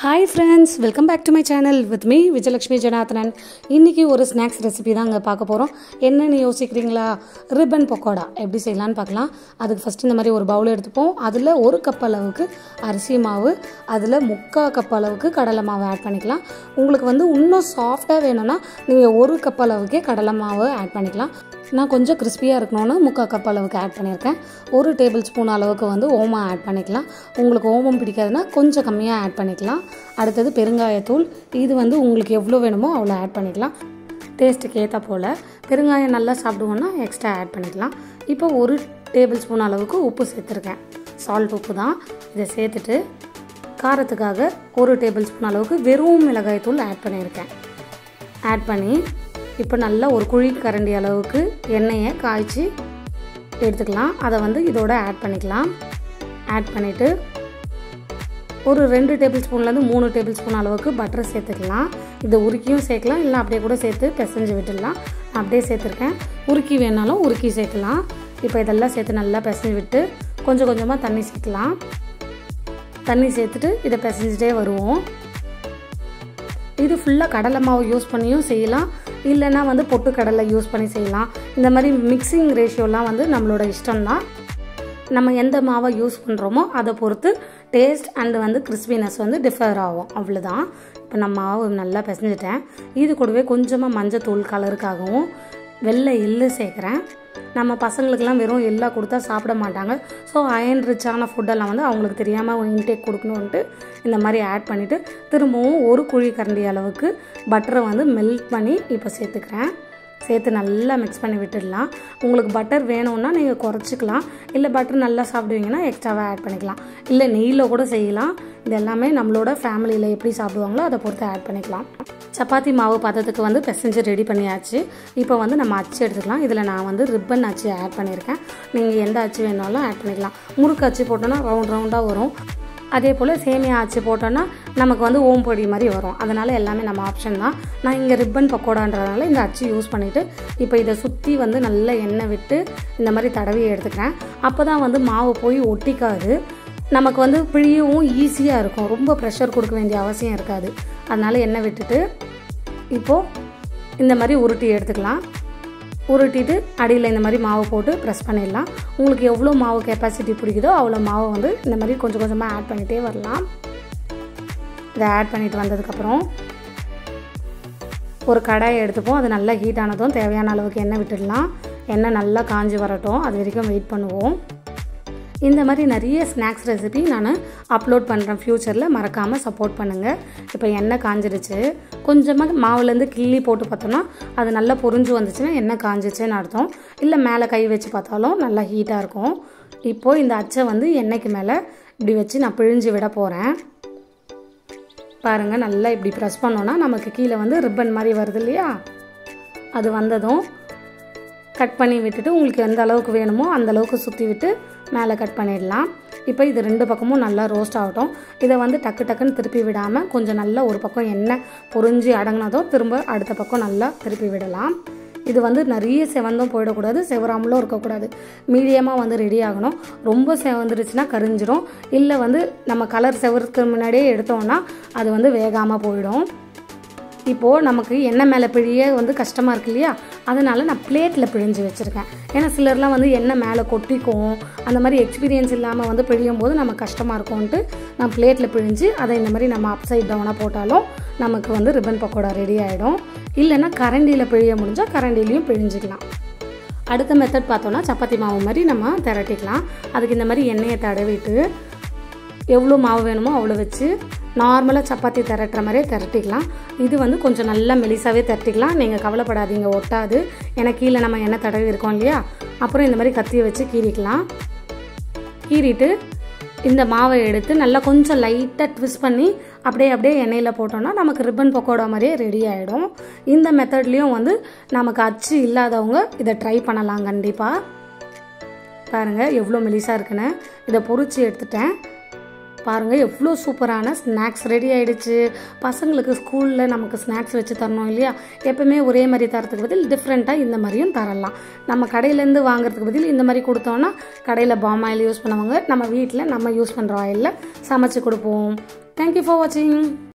Hi friends, welcome back to my channel with me Vijayalakshmi Janardhanan. இன்றைக்கி ஒரு snacks recipe தாங்க பார்க்க போகிறோம். என்னென்னு யோசிக்கிறீங்களா? ரிப்பன் பக்கோடா எப்படி செய்யலான்னு பார்க்கலாம். அதுக்கு ஃபஸ்ட்டு இந்த மாதிரி ஒரு பவுல் எடுத்துப்போம். அதில் 1 கப் அளவுக்கு அரிசி மாவு, அதில் 3/4 கப் அளவுக்கு கடலை மாவு ஆட் பண்ணிக்கலாம். உங்களுக்கு இன்னும் சாஃப்டாக வேணும்னா நீங்கள் 1 கப் அளவுக்கே கடலை மாவு ஆட் பண்ணிக்கலாம். நான் கொஞ்சம் கிறிஸ்பியாக இருக்கணும்னு 3/4 கப் அளவுக்கு ஆட் பண்ணியிருக்கேன். 1 டேபிள் ஸ்பூன் அளவுக்கு ஓமம் ஆட் பண்ணிக்கலாம். உங்களுக்கு ஓமம் பிடிக்காதுன்னா கொஞ்சம் கம்மியாக ஆட் பண்ணிக்கலாம். அடுத்தது பெருங்காயத்தூள். இது உங்களுக்கு எவ்வளோ வேணுமோ அவ்வளோ ஆட் பண்ணிக்கலாம். டேஸ்ட்டுக்கு ஏற்ற போல் பெருங்காயம் நல்லா சாப்பிடுவோன்னா எக்ஸ்ட்ரா ஆட் பண்ணிக்கலாம். இப்போ 1 டேபிள் ஸ்பூன் அளவுக்கு உப்பு சேர்த்துருக்கேன். சால்ட் உப்பு தான். இதை சேர்த்துட்டு காரத்துக்காக 1 டேபிள் ஸ்பூன் அளவுக்கு வெறும் மிளகாய்த்தூள் ஆட் பண்ணியிருக்கேன். ஆட் பண்ணி இப்போ நல்லா ஒரு குழி கரண்டி அளவுக்கு எண்ணெயை காய்ச்சி எடுத்துக்கலாம். அதை இதோட ஆட் பண்ணிக்கலாம். ஆட் பண்ணிவிட்டு ஒரு 2 டேபிள் ஸ்பூன்லேருந்து 3 டேபிள் ஸ்பூன் அளவுக்கு பட்டர் சேர்த்துக்கலாம். இதை உருக்கியும் சேர்க்கலாம், இல்லை அப்படியே கூட சேர்த்து பிசைஞ்சு விட்டுடலாம். அப்படியே சேர்த்துருக்கேன். உருக்கி வேணாலும் உருக்கி சேர்க்கலாம். இப்போ இதெல்லாம் சேர்த்து நல்லா பிசைஞ்சு விட்டு கொஞ்சம் கொஞ்சமாக தண்ணி சேர்க்கலாம். தண்ணி சேர்த்துட்டு இதை பிசைஞ்சிட்டே வருவோம். இது ஃபுல்லாக கடலை மாவு யூஸ் பண்ணியும் செய்யலாம், இல்லைன்னா பொட்டுக்கடலை யூஸ் பண்ணி செய்யலாம். இந்த மாதிரி மிக்சிங் ரேஷியோலாம் நம்மளோட இஷ்டம்தான். நம்ம எந்த மாவை யூஸ் பண்ணுறோமோ அதை பொறுத்து டேஸ்ட் அண்டு கிறிஸ்பினஸ் டிஃபர் ஆகும். அவ்வளோதான். இப்போ நான் மாவு நல்லா பிசைஞ்சிட்டேன். இது கூடவே கொஞ்சமாக மஞ்சத்தூள் கலருக்காகவும் வெள்ளை எள்ளு சேர்க்குறேன். நம்ம பசங்களுக்கெல்லாம் வெறும் எள்ளா கொடுத்தா சாப்பிட மாட்டாங்க. ஸோ அயன் ரிச்சான ஃபுட்டெல்லாம் அவங்களுக்கு தெரியாமல் இன்டேக் கொடுக்கணுன்ட்டு இந்த மாதிரி ஆட் பண்ணிவிட்டு திரும்பவும் ஒரு குழி கரண்டி அளவுக்கு பட்டரை மெல்ட் பண்ணி இப்போ சேர்த்துக்கிறேன். சேர்த்து நல்லா மிக்ஸ் பண்ணி விட்டுடலாம். உங்களுக்கு பட்டர் வேணும்னா நீங்கள் குறைச்சிக்கலாம், இல்லை பட்டர் நல்லா சாப்பிடுவீங்கன்னா எக்ஸ்ட்ராவாக ஆட் பண்ணிக்கலாம், இல்லை நெய்யில் கூட செய்யலாம். இது எல்லாமே நம்மளோட ஃபேமிலியில் எப்படி சாப்பிடுவாங்களோ அதை பொறுத்து ஆட் பண்ணிக்கலாம். சப்பாத்தி மாவு பதத்துக்கு பிசைஞ்சு ரெடி பண்ணியாச்சு. இப்போ நம்ம அச்சு எடுத்துக்கலாம். இதில் நான் ரிப்பன் அச்சு ஆட் பண்ணியிருக்கேன். நீங்கள் எந்த அச்சு வேணாலும் ஆட் பண்ணிக்கலாம். முறுக்கு அச்சு போட்டோன்னா ரவுண்டாக வரும். அதே போல் சேமியா அச்சு போட்டோன்னா நமக்கு ஓம்பொடி மாதிரி வரும். அதனால் எல்லாமே நம்ம ஆப்ஷன் தான். நான் இங்கே ரிப்பன் பக்கோடான்றதுனால இந்த அச்சு யூஸ் பண்ணிவிட்டு இப்போ இதை சுற்றி நல்லா எண்ணெய் விட்டு இந்த மாதிரி தடவி எடுத்துக்கிறேன். அப்போ தான் மாவு போய் ஒட்டிக்காது. நமக்கு பிழியவும் ஈஸியாக இருக்கும். ரொம்ப ப்ரெஷர் கொடுக்க வேண்டிய அவசியம் இருக்காது. அதனால் எண்ணெய் விட்டுட்டு இப்போது இந்த மாதிரி உருட்டி எடுத்துக்கலாம். உருட்டிட்டு அடியில் இந்த மாதிரி மாவு போட்டு ப்ரெஸ் பண்ணிடலாம். உங்களுக்கு எவ்வளோ மாவு கெப்பாசிட்டி பிடிக்குதோ அவ்வளோ மாவு இந்த மாதிரி கொஞ்சம் கொஞ்சமாக ஆட் பண்ணிகிட்டே வரலாம். இதை ஆட் பண்ணிட்டு வந்ததுக்கப்புறம் ஒரு கடாயை எடுத்துப்போம். அது நல்லா ஹீட் ஆனதும் தேவையான அளவுக்கு எண்ணெய் விட்டுடலாம். எண்ணெய் நல்லா காஞ்சி வரட்டும், அது வரைக்கும் வெயிட் பண்ணுவோம். இந்த மாதிரி நிறைய ஸ்நாக்ஸ் ரெசிபி நான் அப்லோட் பண்ணுறேன் ஃப்யூச்சரில். மறக்காமல் சப்போர்ட் பண்ணுங்கள். இப்போ எண்ணெய் காஞ்சிடுச்சு. கொஞ்சமாக மாவுலேருந்து கிள்ளி போட்டு பார்த்தோன்னா அது நல்லா பொரிஞ்சு வந்துச்சுன்னா எண்ணெய் காஞ்சிச்சுன்னு அர்த்தம். இல்லை மேலே கை வச்சு பார்த்தாலும் நல்லா ஹீட்டாக இருக்கும். இப்போது இந்த அச்சை எண்ணெய்க்கு மேலே இப்படி வச்சு நான் பிழிஞ்சு விட போகிறேன். பாருங்கள், நல்லா இப்படி ப்ரெஸ் பண்ணோன்னா நமக்கு கீழே ரிப்பன் மாதிரி வருது இல்லையா? அது வந்ததும் கட் பண்ணி விட்டுட்டு உங்களுக்கு எந்த அளவுக்கு வேணுமோ அந்த அளவுக்கு சுற்றி விட்டு மேலே கட் பண்ணிடலாம். இப்போ இது 2 பக்கமும் நல்லா ரோஸ்ட் ஆகட்டும். இதை டக்கு டக்குன்னு திருப்பி விடாமல் கொஞ்சம் நல்லா ஒரு பக்கம் எண்ணெய் பொரிஞ்சு அடங்கினதும் திரும்ப அடுத்த பக்கம் நல்லா திருப்பி விடலாம். இது நிறைய செவந்தும் போயிடக்கூடாது, செவராமலும் இருக்கக்கூடாது. மீடியமாக ரெடி ஆகணும். ரொம்ப செவந்துருச்சுன்னா கரிஞ்சிடும். இல்லை நம்ம கலர் செவருக்கு முன்னாடியே எடுத்தோம்னா அது வேகாமல் போயிடும். இப்போது நமக்கு எண்ணெய் மேலே பிழிய கஷ்டமாக இருக்கு இல்லையா? அதனால் நான் பிளேட்டில் பிழிஞ்சு வச்சுருக்கேன். ஏன்னா சிலர்லாம் எண்ணெய் மேலே கொட்டிக்கும். அந்த மாதிரி எக்ஸ்பீரியன்ஸ் இல்லாமல் பிழியும் போது நமக்கு கஷ்டமாக இருக்கும்ன்ட்டு நான் பிளேட்டில் பிழிஞ்சு அதை இந்த மாதிரி நம்ம அப்சைட் டவுனாக போட்டாலும் நமக்கு ரிப்பன் பக்கோடா ரெடி ஆகிடும். இல்லைன்னா கரண்டியில் பிழிய முடிஞ்சால் கரண்டிலையும் பிழிஞ்சிக்கலாம். அடுத்த மெத்தட் பார்த்தோன்னா சப்பாத்தி மாவு மாதிரி நம்ம திரட்டிக்கலாம். அதுக்கு இந்த மாதிரி எண்ணெயை தடவிட்டு எவ்வளோ மாவு வேணுமோ அவ்வளோ வச்சு நார்மலாக சப்பாத்தி திரட்டுற மாதிரியே திரட்டிக்கலாம். இது கொஞ்சம் நல்லா மெலிசாவே திரட்டிக்கலாம். நீங்கள் கவலைப்படாதீங்க, ஒட்டாது. ஏன்னா கீழே நம்ம எண்ணெய் தடவி இருக்கோம் இல்லையா? அப்புறம் இந்த மாதிரி கத்தியை வச்சு கீறிக்கலாம். கீறிட்டு இந்த மாவை எடுத்து நல்லா கொஞ்சம் லைட்டாக ட்விஸ்ட் பண்ணி அப்படியே எண்ணெயில் போட்டோம்னா நமக்கு ரிப்பன் பக்கோடா மாதிரியே ரெடி ஆகிடும். இந்த மெத்தட்லேயும் நமக்கு அச்சு இல்லாதவங்க இதை ட்ரை பண்ணலாம் கண்டிப்பாக. பாருங்கள் எவ்வளோ மெலிசாக இருக்குன்னு. இதை பொரிச்சு எடுத்துட்டேன். பாருங்கள் எவ்வளோ சூப்பரான ஸ்நாக்ஸ் ரெடி ஆகிடுச்சு. பசங்களுக்கு ஸ்கூலில் நமக்கு ஸ்நாக்ஸ் வச்சு தரணும் இல்லையா? எப்போவுமே ஒரே மாதிரி தரத்துக்கு பதில் டிஃப்ரெண்ட்டாக இந்த மாதிரியும் தரலாம். நம்ம கடையிலேருந்து வாங்குறதுக்கு பதில் இந்த மாதிரி கொடுத்தோன்னா கடையில் பாம் ஆயில் யூஸ் பண்ணுவாங்க. நம்ம வீட்டில் நம்ம யூஸ் பண்ணுற ஆயிலில் சமைச்சு கொடுப்போம். தேங்க்யூ ஃபார் வாட்சிங்.